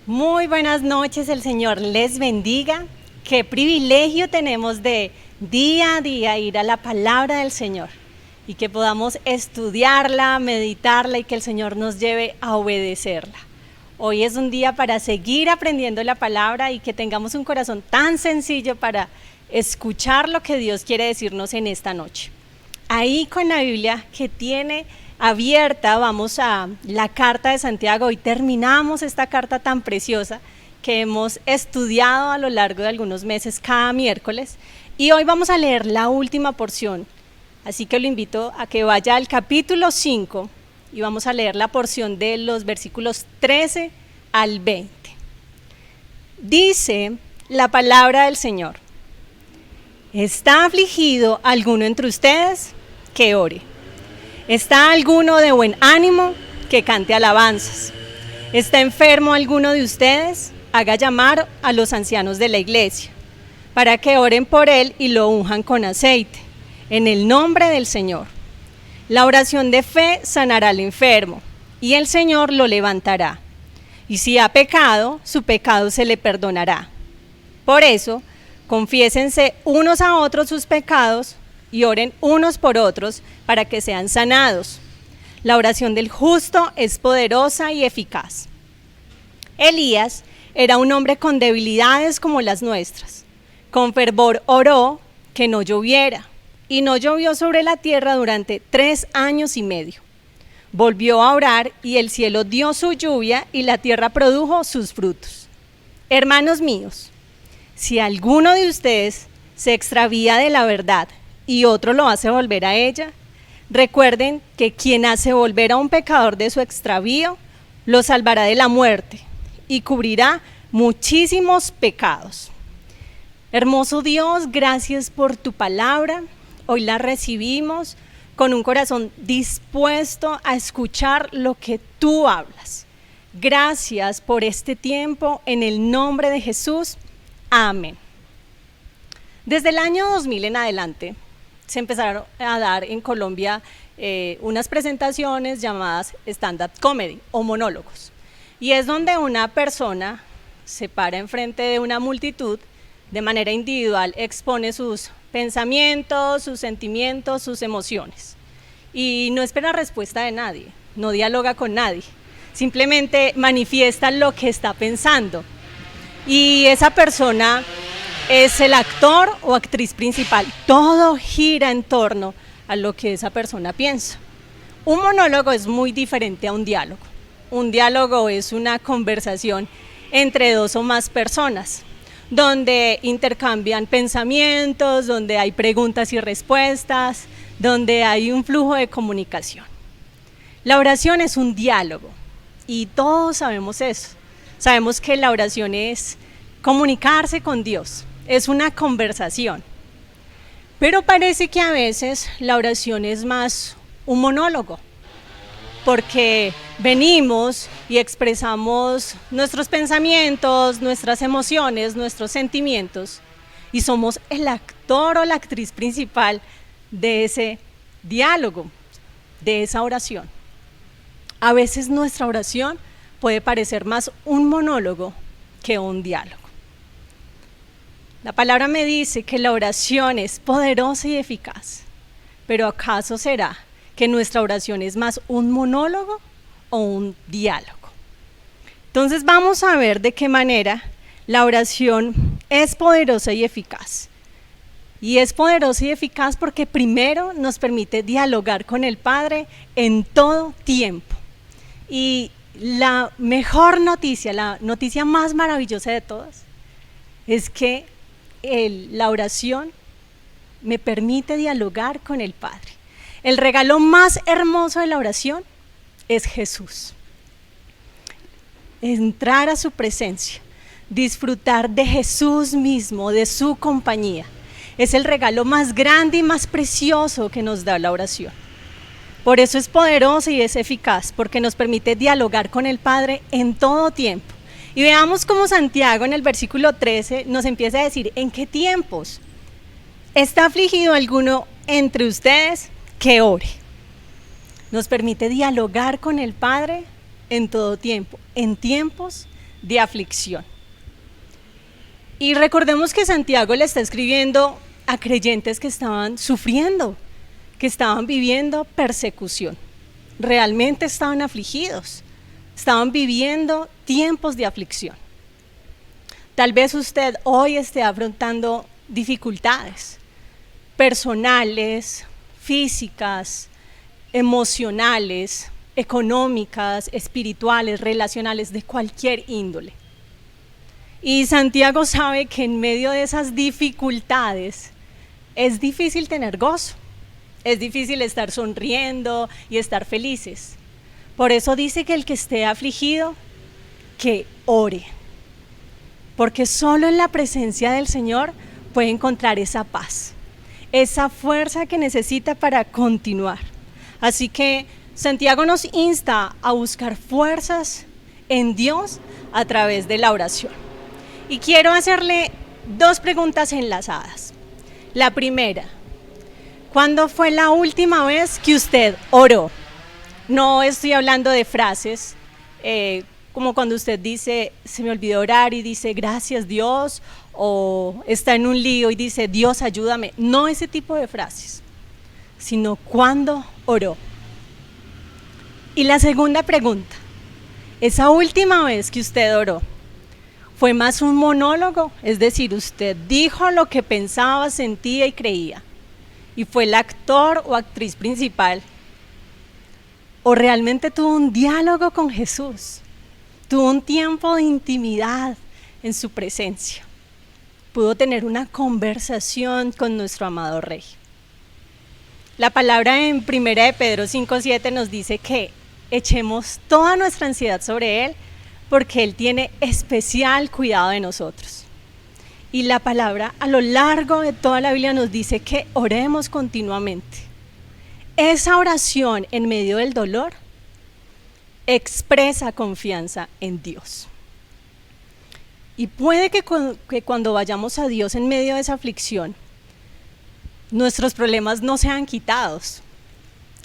Muy buenas noches, el Señor les bendiga. Qué privilegio tenemos de día a día ir a la palabra del Señor y que podamos estudiarla, meditarla y que el Señor nos lleve a obedecerla. Hoy es un día para seguir aprendiendo la palabra y que tengamos un corazón tan sencillo para escuchar lo que Dios quiere decirnos en esta noche. Ahí con la Biblia que tiene abierta, vamos a la carta de Santiago. Hoy terminamos esta carta tan preciosa que hemos estudiado a lo largo de algunos meses cada miércoles y hoy vamos a leer la última porción, así que lo invito a que vaya al capítulo 5 y vamos a leer la porción de los versículos 13 al 20. Dice la palabra del Señor: ¿está afligido alguno entre ustedes? Que ore. ¿Está alguno de buen ánimo? Que cante alabanzas. ¿Está enfermo alguno de ustedes? Haga llamar a los ancianos de la iglesia, para que oren por él y lo unjan con aceite, en el nombre del Señor. La oración de fe sanará al enfermo, y el Señor lo levantará. Y si ha pecado, su pecado se le perdonará. Por eso, confiésense unos a otros sus pecados, y oren unos por otros para que sean sanados. La oración del justo es poderosa y eficaz. Elías era un hombre con debilidades como las nuestras. Con fervor oró que no lloviera, y no llovió sobre la tierra durante 3 años y medio. Volvió a orar y el cielo dio su lluvia y la tierra produjo sus frutos. Hermanos míos, si alguno de ustedes se extravía de la verdad y otro lo hace volver a ella, recuerden que quien hace volver a un pecador de su extravío, lo salvará de la muerte y cubrirá muchísimos pecados. Hermoso Dios, gracias por tu palabra. Hoy la recibimos con un corazón dispuesto a escuchar lo que tú hablas. Gracias por este tiempo, en el nombre de Jesús. Amén. Desde el año 2000 en adelante, se empezaron a dar en Colombia unas presentaciones llamadas stand-up comedy o monólogos. Y es donde una persona se para enfrente de una multitud, de manera individual expone sus pensamientos, sus sentimientos, sus emociones. Y no espera respuesta de nadie, no dialoga con nadie, simplemente manifiesta lo que está pensando. Y esa persona es el actor o actriz principal. Todo gira en torno a lo que esa persona piensa. Un monólogo es muy diferente a un diálogo. Un diálogo es una conversación entre 2 o más personas, donde intercambian pensamientos, donde hay preguntas y respuestas, donde hay un flujo de comunicación. La oración es un diálogo y todos sabemos eso. Sabemos que la oración es comunicarse con Dios. Es una conversación, pero parece que a veces la oración es más un monólogo, porque venimos y expresamos nuestros pensamientos, nuestras emociones, nuestros sentimientos, y somos el actor o la actriz principal de ese diálogo, de esa oración. A veces nuestra oración puede parecer más un monólogo que un diálogo. La palabra me dice que la oración es poderosa y eficaz, pero ¿acaso será que nuestra oración es más un monólogo o un diálogo? Entonces vamos a ver de qué manera la oración es poderosa y eficaz. Y es poderosa y eficaz porque primero nos permite dialogar con el Padre en todo tiempo. Y la mejor noticia, la noticia más maravillosa de todas, es que la oración me permite dialogar con el Padre. El regalo más hermoso de la oración es Jesús. Entrar a su presencia, disfrutar de Jesús mismo, de su compañía, es el regalo más grande y más precioso que nos da la oración. Por eso es poderosa y es eficaz, porque nos permite dialogar con el Padre en todo tiempo. Y veamos cómo Santiago en el versículo 13 nos empieza a decir en qué tiempos. ¿Está afligido alguno entre ustedes? Que ore. Nos permite dialogar con el Padre en todo tiempo, en tiempos de aflicción. Y recordemos que Santiago le está escribiendo a creyentes que estaban sufriendo, que estaban viviendo persecución. Realmente estaban afligidos, estaban viviendo tiempos de aflicción. Tal vez usted hoy esté afrontando dificultades personales, físicas, emocionales, económicas, espirituales, relacionales, de cualquier índole. Y Santiago sabe que en medio de esas dificultades es difícil tener gozo, es difícil estar sonriendo y estar felices. Por eso dice que el que esté afligido, que ore, porque solo en la presencia del Señor puede encontrar esa paz, esa fuerza que necesita para continuar. Así que Santiago nos insta a buscar fuerzas en Dios a través de la oración. Y quiero hacerle 2 preguntas enlazadas. La primera, ¿cuándo fue la última vez que usted oró? No estoy hablando de frases, como cuando usted dice, se me olvidó orar y dice, gracias Dios, o está en un lío y dice, Dios ayúdame. No ese tipo de frases, sino ¿cuándo oró? Y la segunda pregunta, esa última vez que usted oró, ¿fue más un monólogo? Es decir, usted dijo lo que pensaba, sentía y creía, y fue el actor o actriz principal, o realmente tuvo un diálogo con Jesús, tuvo un tiempo de intimidad en su presencia, pudo tener una conversación con nuestro amado Rey. La palabra en 1 de Pedro 5:7 nos dice que echemos toda nuestra ansiedad sobre Él, porque Él tiene especial cuidado de nosotros. Y la palabra a lo largo de toda la Biblia nos dice que oremos continuamente. Esa oración en medio del dolor expresa confianza en Dios. Y puede que cuando vayamos a Dios en medio de esa aflicción, nuestros problemas no sean quitados.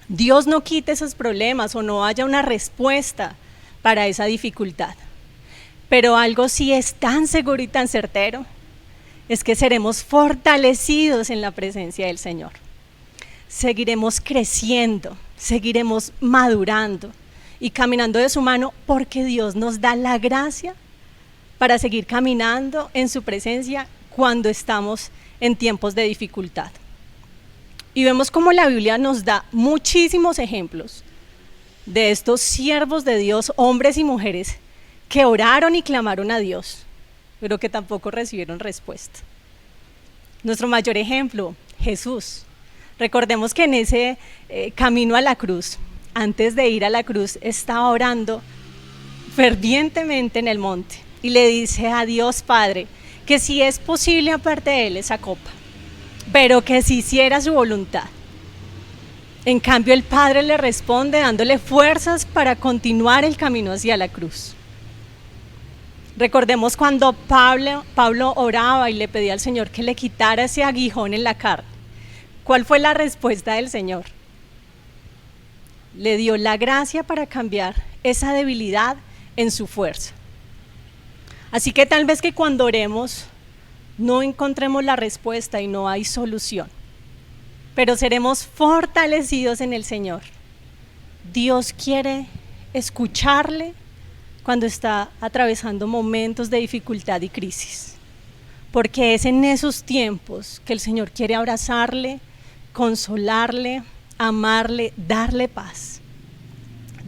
Dios no quite esos problemas o no haya una respuesta para esa dificultad. Pero algo sí es tan seguro y tan certero, es que seremos fortalecidos en la presencia del Señor. Seguiremos creciendo, seguiremos madurando y caminando de su mano, porque Dios nos da la gracia para seguir caminando en su presencia cuando estamos en tiempos de dificultad. Y vemos cómo la Biblia nos da muchísimos ejemplos de estos siervos de Dios, hombres y mujeres, que oraron y clamaron a Dios, pero que tampoco recibieron respuesta. Nuestro mayor ejemplo, Jesús. Recordemos que en ese camino a la cruz, antes de ir a la cruz, estaba orando fervientemente en el monte y le dice a Dios Padre que si es posible aparte de él esa copa, pero que si hiciera su voluntad. En cambio, el Padre le responde dándole fuerzas para continuar el camino hacia la cruz. Recordemos cuando Pablo oraba y le pedía al Señor que le quitara ese aguijón en la carne. ¿Cuál fue la respuesta del Señor? Le dio la gracia para cambiar esa debilidad en su fuerza. Así que tal vez que cuando oremos no encontremos la respuesta y no hay solución, pero seremos fortalecidos en el Señor. Dios quiere escucharle cuando está atravesando momentos de dificultad y crisis, porque es en esos tiempos que el Señor quiere abrazarle, consolarle, amarle, darle paz,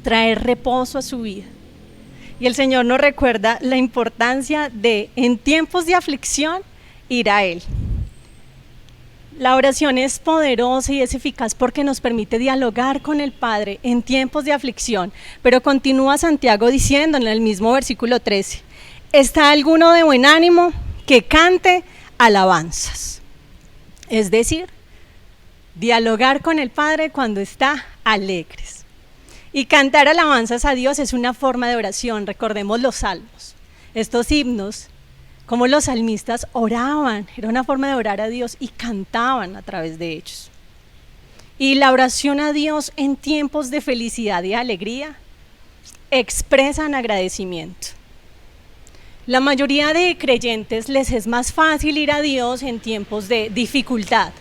traer reposo a su vida. Y el Señor nos recuerda la importancia de, en tiempos de aflicción, ir a Él. La oración es poderosa y es eficaz porque nos permite dialogar con el Padre en tiempos de aflicción, pero continúa Santiago diciendo en el mismo versículo 13, ¿está alguno de buen ánimo? Que cante alabanzas. Es decir, dialogar con el Padre cuando está alegres. Y cantar alabanzas a Dios es una forma de oración. Recordemos los salmos, estos himnos, como los salmistas oraban, era una forma de orar a Dios y cantaban a través de ellos. Y la oración a Dios en tiempos de felicidad y alegría expresan agradecimiento. La mayoría de creyentes les es más fácil ir a Dios en tiempos de dificultad.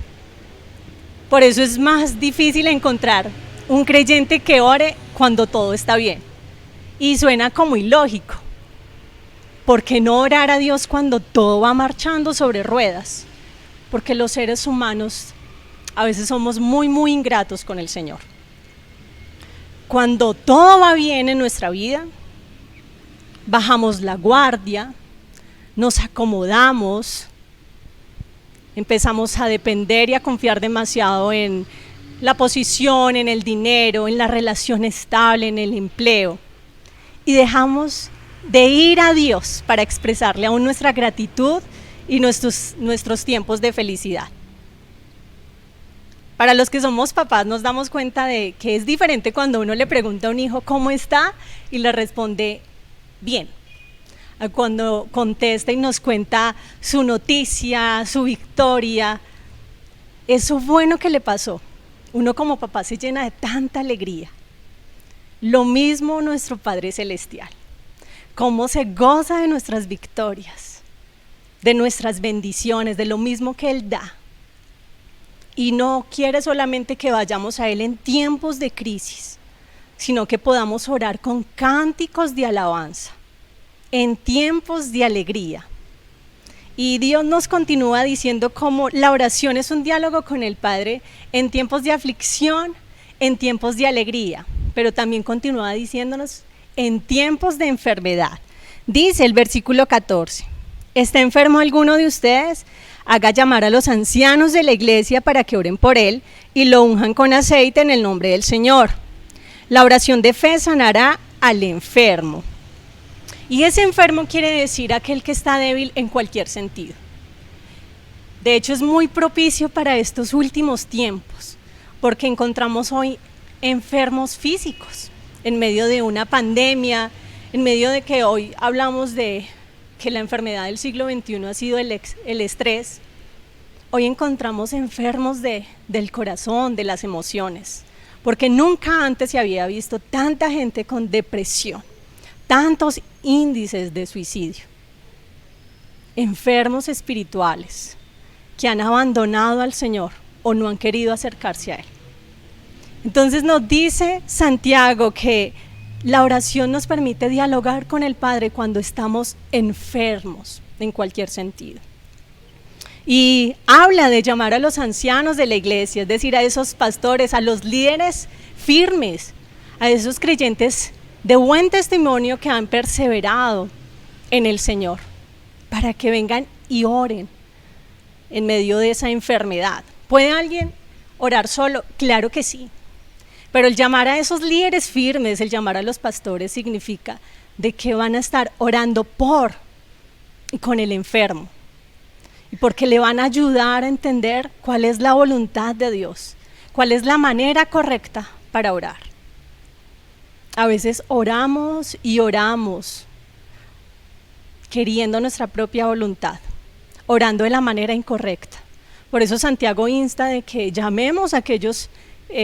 Por eso es más difícil encontrar un creyente que ore cuando todo está bien. Y suena como ilógico. ¿Por qué no orar a Dios cuando todo va marchando sobre ruedas? Porque los seres humanos a veces somos muy ingratos con el Señor. Cuando todo va bien en nuestra vida, bajamos la guardia, nos acomodamos, empezamos a depender y a confiar demasiado en la posición, en el dinero, en la relación estable, en el empleo. Y dejamos de ir a Dios para expresarle aún nuestra gratitud y nuestros tiempos de felicidad. Para los que somos papás nos damos cuenta de que es diferente cuando uno le pregunta a un hijo ¿cómo está? Y le responde bien. Cuando contesta y nos cuenta su noticia, su victoria, eso bueno que le pasó. Uno como papá se llena de tanta alegría. Lo mismo nuestro Padre Celestial. Cómo se goza de nuestras victorias, de nuestras bendiciones, de lo mismo que Él da. Y no quiere solamente que vayamos a Él en tiempos de crisis, sino que podamos orar con cánticos de alabanza, en tiempos de alegría. Y Dios nos continúa diciendo cómo la oración es un diálogo con el Padre en tiempos de aflicción, en tiempos de alegría, pero también continúa diciéndonos en tiempos de enfermedad. Dice el versículo 14, ¿está enfermo alguno de ustedes? Haga llamar a los ancianos de la iglesia para que oren por él y lo unjan con aceite en el nombre del Señor. La oración de fe sanará al enfermo. Y ese enfermo quiere decir aquel que está débil en cualquier sentido. De hecho, es muy propicio para estos últimos tiempos, porque encontramos hoy enfermos físicos, en medio de una pandemia, en medio de que hoy hablamos de que la enfermedad del siglo XXI ha sido el estrés. Hoy encontramos enfermos del corazón, de las emociones, porque nunca antes se había visto tanta gente con depresión, tantos índices de suicidio, enfermos espirituales que han abandonado al Señor o no han querido acercarse a Él. Entonces nos dice Santiago que la oración nos permite dialogar con el Padre cuando estamos enfermos en cualquier sentido. Y habla de llamar a los ancianos de la iglesia, es decir, a esos pastores, a los líderes firmes, a esos creyentes de buen testimonio que han perseverado en el Señor, para que vengan y oren en medio de esa enfermedad. ¿Puede alguien orar solo? Claro que sí. Pero el llamar a esos líderes firmes, el llamar a los pastores significa de que van a estar orando por y con el enfermo. Y porque le van a ayudar a entender cuál es la voluntad de Dios, cuál es la manera correcta para orar. A veces oramos y oramos queriendo nuestra propia voluntad, orando de la manera incorrecta. Por eso Santiago insta de que llamemos a aquellos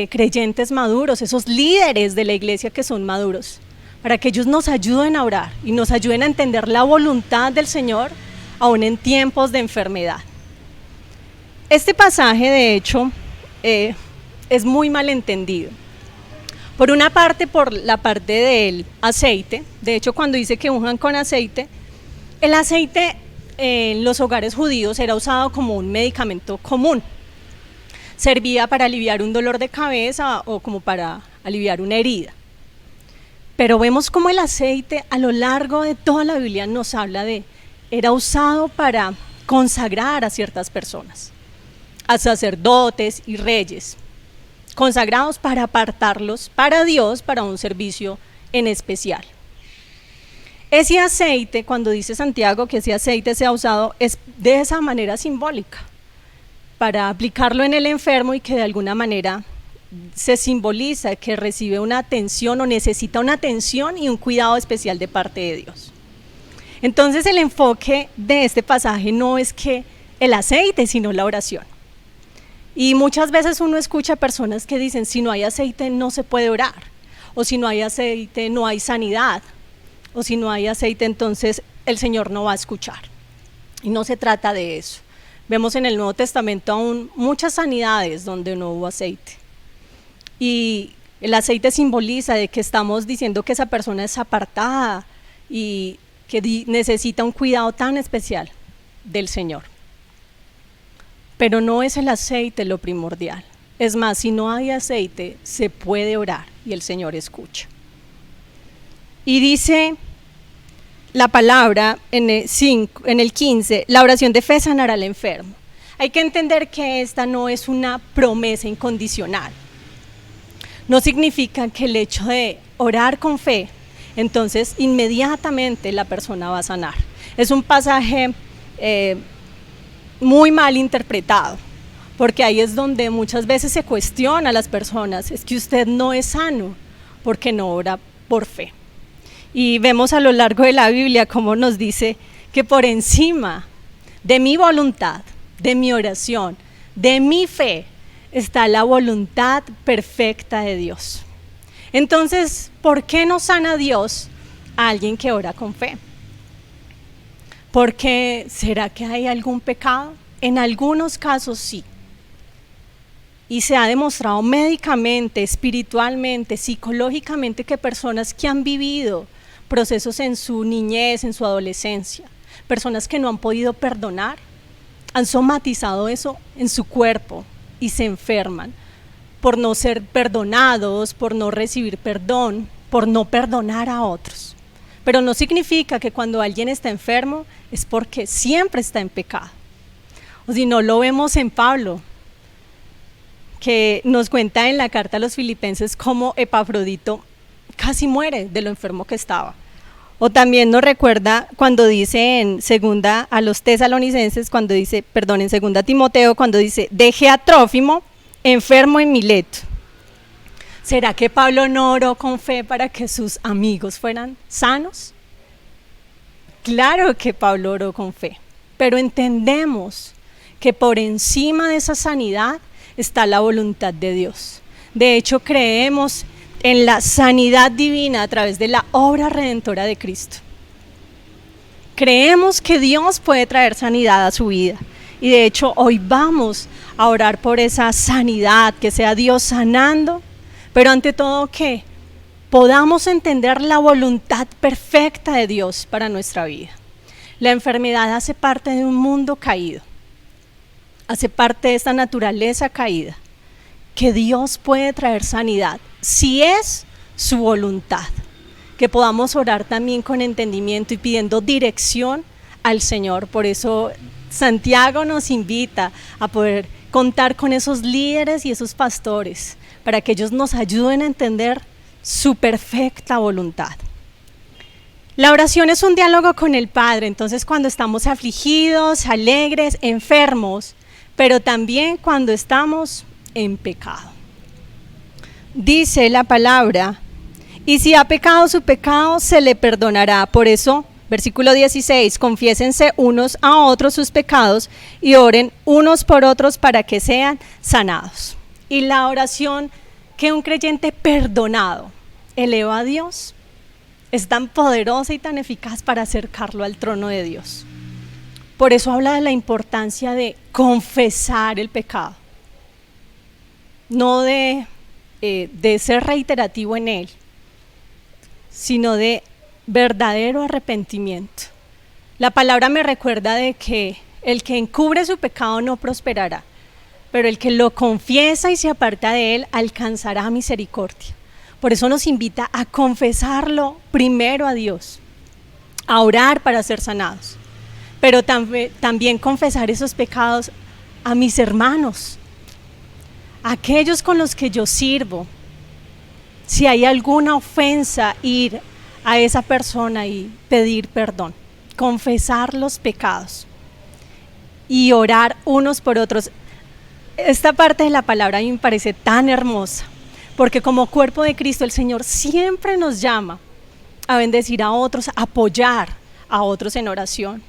creyentes maduros, esos líderes de la iglesia que son maduros, para que ellos nos ayuden a orar y nos ayuden a entender la voluntad del Señor aún en tiempos de enfermedad. Este pasaje de hecho es muy mal entendido. Por una parte, por la parte del aceite. De hecho, cuando dice que unjan con aceite, el aceite en los hogares judíos era usado como un medicamento común. Servía para aliviar un dolor de cabeza o como para aliviar una herida. Pero vemos cómo el aceite a lo largo de toda la Biblia nos habla era usado para consagrar a ciertas personas, a sacerdotes y reyes, consagrados para apartarlos para Dios, para un servicio en especial. Ese aceite, cuando dice Santiago que ese aceite sea usado, es de esa manera simbólica, para aplicarlo en el enfermo y que de alguna manera se simboliza que recibe una atención o necesita una atención y un cuidado especial de parte de Dios. Entonces el enfoque de este pasaje no es que el aceite, sino la oración. Y muchas veces uno escucha personas que dicen, si no hay aceite no se puede orar, o si no hay aceite no hay sanidad, o si no hay aceite entonces el Señor no va a escuchar. Y no se trata de eso. Vemos en el Nuevo Testamento aún muchas sanidades donde no hubo aceite. Y el aceite simboliza de que estamos diciendo que esa persona es apartada y que necesita un cuidado tan especial del Señor. Pero no es el aceite lo primordial. Es más, si no hay aceite, se puede orar y el Señor escucha. Y dice la palabra en el 15, la oración de fe sanará al enfermo. Hay que entender que esta no es una promesa incondicional. No significa que el hecho de orar con fe, entonces inmediatamente la persona va a sanar. Es un pasaje muy mal interpretado, porque ahí es donde muchas veces se cuestiona a las personas, es que usted no es sano porque no ora por fe. Y vemos a lo largo de la Biblia cómo nos dice que por encima de mi voluntad, de mi oración, de mi fe, está la voluntad perfecta de Dios. Entonces, ¿por qué no sana Dios a alguien que ora con fe? Porque ¿será que hay algún pecado? En algunos casos sí. Y se ha demostrado médicamente, espiritualmente, psicológicamente que personas que han vivido procesos en su niñez, en su adolescencia, personas que no han podido perdonar, han somatizado eso en su cuerpo y se enferman por no ser perdonados, por no recibir perdón, por no perdonar a otros. Pero no significa que cuando alguien está enfermo es porque siempre está en pecado. O si no, lo vemos en Pablo, que nos cuenta en la carta a los Filipenses cómo Epafrodito casi muere de lo enfermo que estaba. O también nos recuerda cuando dice en segunda a los tesalonicenses, en segunda Timoteo, cuando dice, dejé a Trófimo enfermo en Mileto. ¿Será que Pablo no oró con fe para que sus amigos fueran sanos? Claro que Pablo oró con fe, pero entendemos que por encima de esa sanidad está la voluntad de Dios. De hecho, creemos en la sanidad divina a través de la obra redentora de Cristo. Creemos que Dios puede traer sanidad a su vida y de hecho hoy vamos a orar por esa sanidad, que sea Dios sanando, pero ante todo que podamos entender la voluntad perfecta de Dios para nuestra vida. La enfermedad hace parte de un mundo caído, hace parte de esta naturaleza caída, que Dios puede traer sanidad, si es su voluntad, que podamos orar también con entendimiento y pidiendo dirección al Señor. Por eso Santiago nos invita a poder contar con esos líderes y esos pastores, para que ellos nos ayuden a entender su perfecta voluntad. La oración es un diálogo con el Padre, entonces cuando estamos afligidos, alegres, enfermos, pero también cuando estamos en pecado. Dice la palabra, y si ha pecado su pecado, se le perdonará. Por eso, versículo 16, confiésense unos a otros sus pecados y oren unos por otros para que sean sanados. Y la oración que un creyente perdonado eleva a Dios es tan poderosa y tan eficaz para acercarlo al trono de Dios. Por eso habla de la importancia de confesar el pecado, no de ser reiterativo en él, sino de verdadero arrepentimiento. La palabra me recuerda de que el que encubre su pecado no prosperará, pero el que lo confiesa y se aparta de él alcanzará misericordia. Por eso nos invita a confesarlo primero a Dios, a orar para ser sanados, pero también confesar esos pecados a mis hermanos, a aquellos con los que yo sirvo. Si hay alguna ofensa, ir a esa persona y pedir perdón, confesar los pecados y orar unos por otros. Esta parte de la palabra a mí me parece tan hermosa, porque como cuerpo de Cristo el Señor siempre nos llama a bendecir a otros, a apoyar a otros en oración,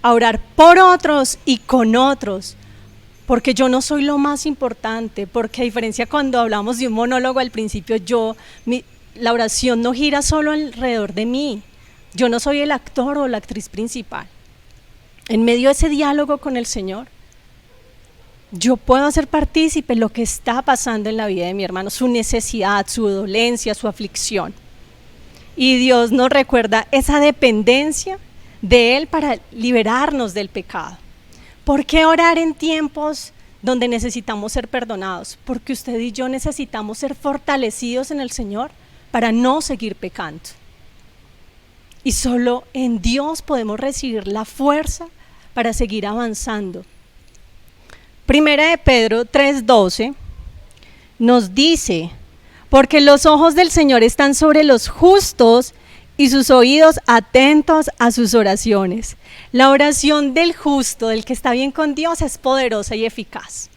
a orar por otros y con otros, porque yo no soy lo más importante, porque a diferencia cuando hablamos de un monólogo al principio, la oración no gira solo alrededor de mí, Yo no soy el actor o la actriz principal. En medio de ese diálogo con el Señor, yo puedo ser partícipe de lo que está pasando en la vida de mi hermano, su necesidad, su dolencia, su aflicción. Y Dios nos recuerda esa dependencia de Él para liberarnos del pecado. ¿Por qué orar en tiempos donde necesitamos ser perdonados? Porque usted y yo necesitamos ser fortalecidos en el Señor para no seguir pecando. Y solo en Dios podemos recibir la fuerza para seguir avanzando. Primera de Pedro 3:12 nos dice: porque los ojos del Señor están sobre los justos y sus oídos atentos a sus oraciones. La oración del justo, del que está bien con Dios, es poderosa y eficaz.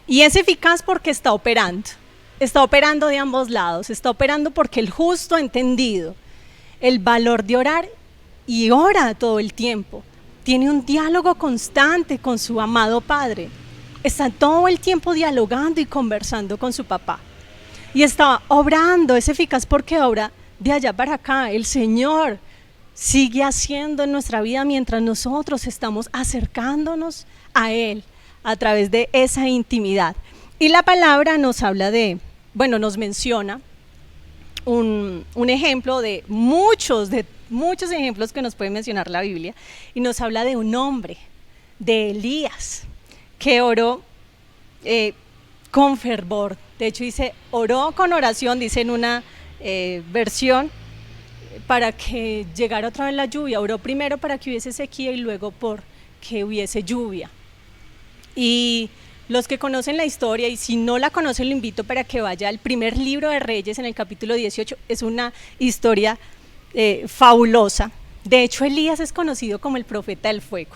Y es eficaz porque está operando de ambos lados, está operando porque el justo ha entendido el valor de orar y ora todo el tiempo. Tiene un diálogo constante con su amado Padre. Está todo el tiempo dialogando y conversando con su papá. Y está obrando, es eficaz porque obra de allá para acá. El Señor sigue haciendo en nuestra vida mientras nosotros estamos acercándonos a Él a través de esa intimidad. Y la palabra nos habla nos menciona un ejemplo de muchos ejemplos que nos puede mencionar la Biblia, y nos habla de un hombre, de Elías, que oró con fervor. De hecho dice, oró con oración, dice en una versión, para que llegara otra vez la lluvia. Oró primero para que hubiese sequía y luego por que hubiese lluvia. Y los que conocen la historia, y si no la conocen, lo invito para que vaya al primer libro de Reyes, en el capítulo 18, es una historia fabulosa. De hecho, Elías es conocido como el profeta del fuego.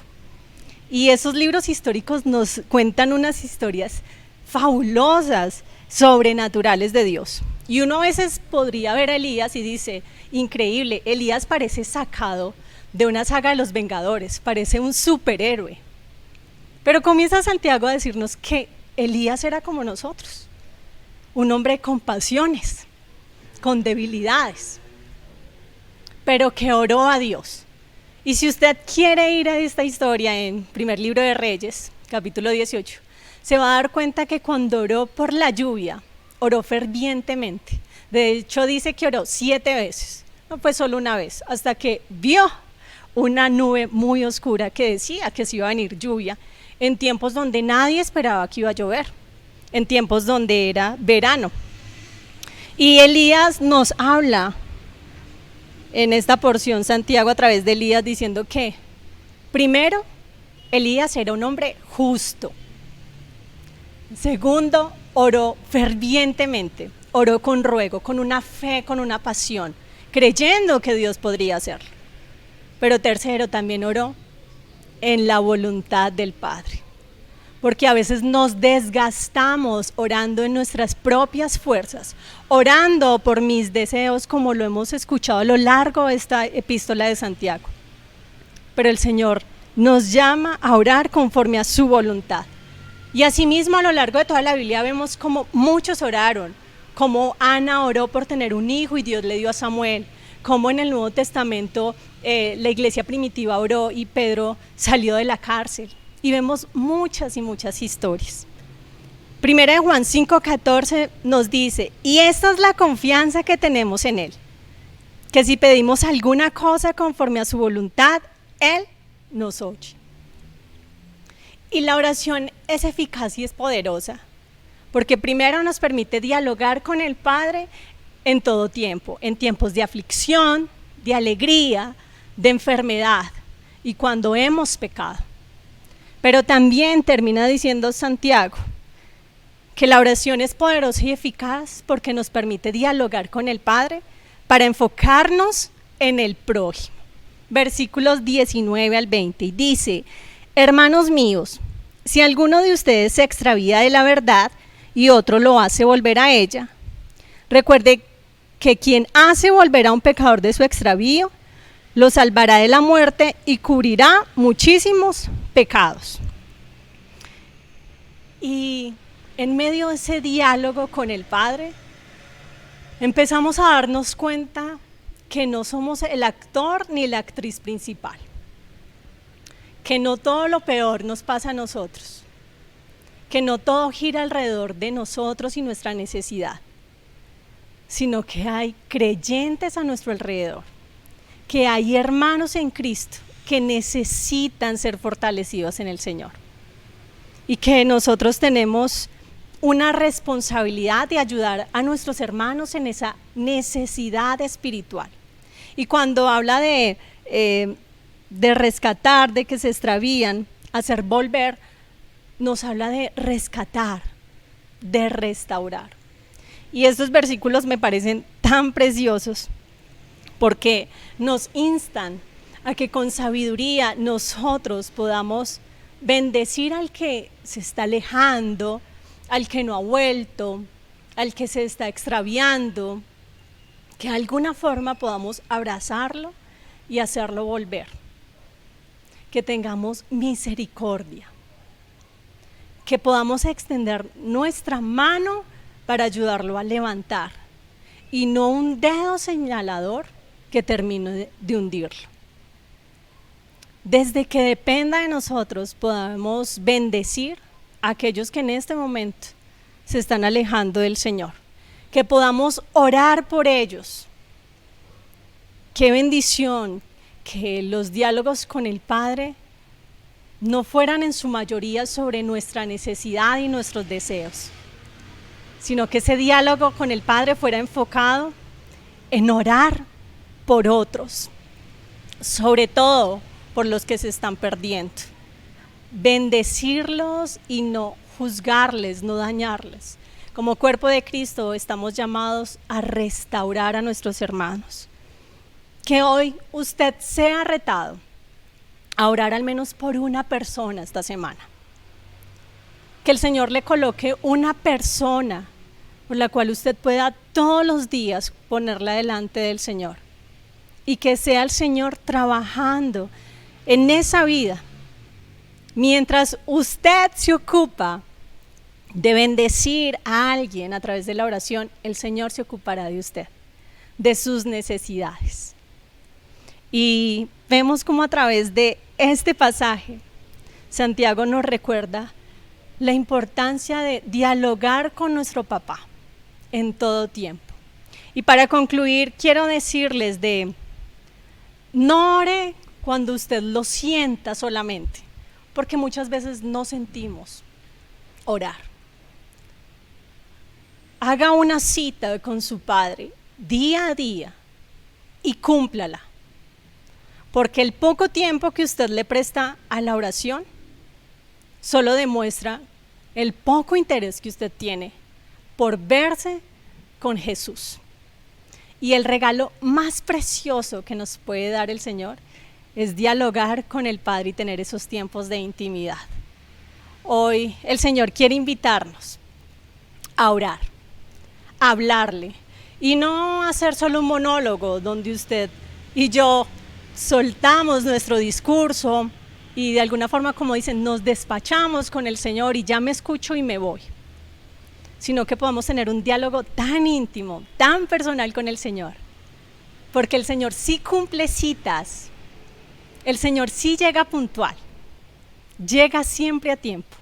Y esos libros históricos nos cuentan unas historias fabulosas, sobrenaturales de Dios. Y uno a veces podría ver a Elías y dice, increíble, Elías parece sacado de una saga de los Vengadores, parece un superhéroe. Pero comienza Santiago a decirnos que Elías era como nosotros, un hombre con pasiones, con debilidades, pero que oró a Dios. Y si usted quiere ir a esta historia en primer libro de Reyes, capítulo 18, se va a dar cuenta que cuando oró por la lluvia, oró fervientemente. De hecho dice que oró 7 veces, no fue solo una vez, hasta que vio una nube muy oscura que decía que se iba a venir lluvia, en tiempos donde nadie esperaba que iba a llover, en tiempos donde era verano. Y Elías nos habla en esta porción, Santiago, a través de Elías, diciendo que primero, Elías era un hombre justo. Segundo, oró fervientemente, oró con ruego, con una fe, con una pasión, creyendo que Dios podría hacerlo. Pero tercero, también oró en la voluntad del Padre, porque a veces nos desgastamos orando en nuestras propias fuerzas, orando por mis deseos, como lo hemos escuchado a lo largo de esta epístola de Santiago. Pero el Señor nos llama a orar conforme a su voluntad. Y asimismo, a lo largo de toda la Biblia vemos como muchos oraron, como Ana oró por tener un hijo y Dios le dio a Samuel, como en el Nuevo Testamento la iglesia primitiva oró y Pedro salió de la cárcel. Y vemos muchas y muchas historias. Primera de Juan 5:14 nos dice, y esta es la confianza que tenemos en Él, que si pedimos alguna cosa conforme a su voluntad, Él nos oye. Y la oración es eficaz y es poderosa, porque primero nos permite dialogar con el Padre en todo tiempo, en tiempos de aflicción, de alegría, de enfermedad y cuando hemos pecado. Pero también termina diciendo Santiago que la oración es poderosa y eficaz porque nos permite dialogar con el Padre para enfocarnos en el prójimo. Versículos 19 al 20, y dice, hermanos míos, si alguno de ustedes se extravía de la verdad y otro lo hace volver a ella, recuerde que quien hace volver a un pecador de su extravío, lo salvará de la muerte y cubrirá muchísimos pecados. Y en medio de ese diálogo con el Padre, empezamos a darnos cuenta que no somos el actor ni la actriz principal, que no todo lo peor nos pasa a nosotros, que no todo gira alrededor de nosotros y nuestra necesidad, sino que hay creyentes a nuestro alrededor, que hay hermanos en Cristo que necesitan ser fortalecidos en el Señor y que nosotros tenemos una responsabilidad de ayudar a nuestros hermanos en esa necesidad espiritual. Y cuando habla de rescatar, de que se extravían, hacer volver, nos habla de rescatar, de restaurar. Y estos versículos me parecen tan preciosos porque nos instan a que con sabiduría nosotros podamos bendecir al que se está alejando, al que no ha vuelto, al que se está extraviando, que de alguna forma podamos abrazarlo y hacerlo volver, que tengamos misericordia, que podamos extender nuestra mano para ayudarlo a levantar y no un dedo señalador que termine de hundirlo. Desde que dependa de nosotros podamos bendecir a aquellos que en este momento se están alejando del Señor, que podamos orar por ellos. Qué bendición que los diálogos con el Padre no fueran en su mayoría sobre nuestra necesidad y nuestros deseos, sino que ese diálogo con el Padre fuera enfocado en orar por otros, sobre todo por los que se están perdiendo, bendecirlos y no juzgarles, no dañarles. Como cuerpo de Cristo estamos llamados a restaurar a nuestros hermanos. Que hoy usted sea retado a orar al menos por una persona esta semana. Que el Señor le coloque una persona por la cual usted pueda todos los días ponerla delante del Señor. Y que sea el Señor trabajando en esa vida. Mientras usted se ocupa de bendecir a alguien a través de la oración, el Señor se ocupará de usted, de sus necesidades. Y vemos cómo a través de este pasaje, Santiago nos recuerda la importancia de dialogar con nuestro papá en todo tiempo. Y para concluir, quiero decirles no ore cuando usted lo sienta solamente, porque muchas veces no sentimos orar. Haga una cita con su Padre día a día y cúmplala, porque el poco tiempo que usted le presta a la oración solo demuestra el poco interés que usted tiene por verse con Jesús. Y el regalo más precioso que nos puede dar el Señor es dialogar con el Padre y tener esos tiempos de intimidad. Hoy el Señor quiere invitarnos a orar, a hablarle y no hacer solo un monólogo donde usted y yo soltamos nuestro discurso y de alguna forma, como dicen, nos despachamos con el Señor y ya me escucho y me voy, sino que podamos tener un diálogo tan íntimo, tan personal con el Señor, porque el Señor sí cumple citas, el Señor sí llega puntual, llega siempre a tiempo,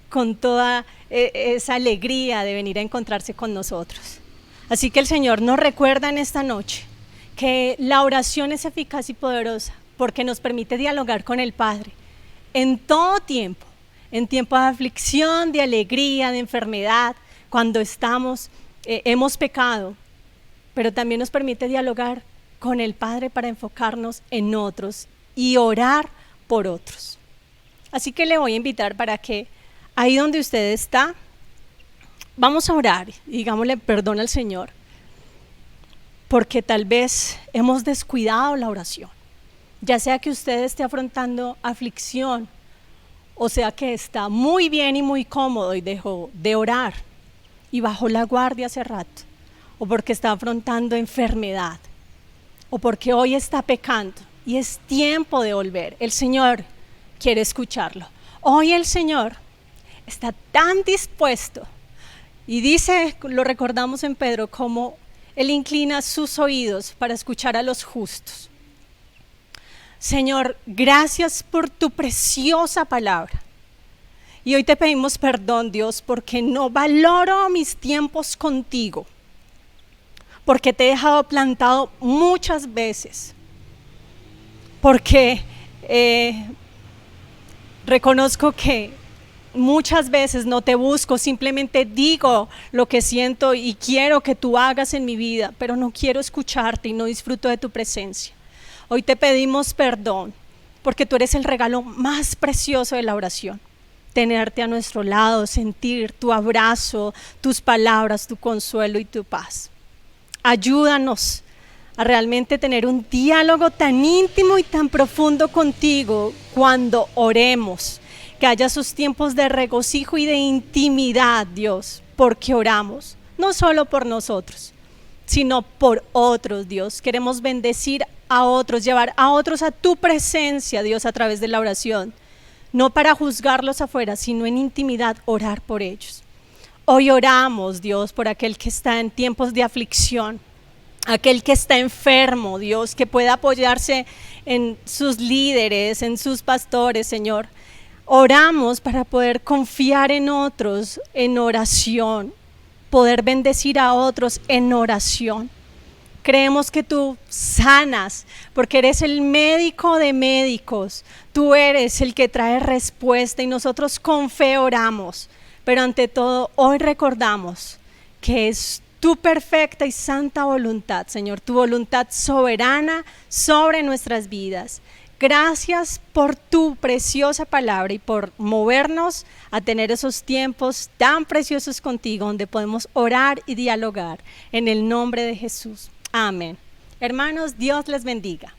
con toda esa alegría de venir a encontrarse con nosotros. Así que el Señor nos recuerda en esta noche que la oración es eficaz y poderosa porque nos permite dialogar con el Padre en todo tiempo, en tiempo de aflicción, de alegría, de enfermedad, cuando hemos pecado, pero también nos permite dialogar con el Padre para enfocarnos en otros y orar por otros. Así que le voy a invitar para que ahí donde usted está, vamos a orar y digámosle perdón al Señor, porque tal vez hemos descuidado la oración, ya sea que usted esté afrontando aflicción, o sea que está muy bien y muy cómodo y dejó de orar y bajó la guardia hace rato, o porque está afrontando enfermedad, o porque hoy está pecando y es tiempo de volver. El Señor quiere escucharlo. Hoy el Señor está tan dispuesto y dice, lo recordamos en Pedro, como Él inclina sus oídos para escuchar a los justos. Señor, gracias por tu preciosa palabra. Y hoy te pedimos perdón, Dios, porque no valoro mis tiempos contigo, porque te he dejado plantado muchas veces, porque reconozco que muchas veces no te busco, simplemente digo lo que siento y quiero que tú hagas en mi vida, pero no quiero escucharte y no disfruto de tu presencia. Hoy te pedimos perdón, porque tú eres el regalo más precioso de la oración. Tenerte a nuestro lado, sentir tu abrazo, tus palabras, tu consuelo y tu paz. Ayúdanos a realmente tener un diálogo tan íntimo y tan profundo contigo cuando oremos. Que haya esos tiempos de regocijo y de intimidad, Dios, porque oramos, no solo por nosotros, sino por otros, Dios. Queremos bendecir a otros, llevar a otros a tu presencia, Dios, a través de la oración. No para juzgarlos afuera, sino en intimidad, orar por ellos. Hoy oramos, Dios, por aquel que está en tiempos de aflicción, aquel que está enfermo, Dios, que pueda apoyarse en sus líderes, en sus pastores, Señor. Oramos para poder confiar en otros en oración, poder bendecir a otros en oración. Creemos que tú sanas, porque eres el médico de médicos. Tú eres el que trae respuesta y nosotros con fe oramos. Pero ante todo, hoy recordamos que es tu perfecta y santa voluntad, Señor, tu voluntad soberana sobre nuestras vidas. Gracias por tu preciosa palabra y por movernos a tener esos tiempos tan preciosos contigo, donde podemos orar y dialogar en el nombre de Jesús. Amén. Hermanos, Dios les bendiga.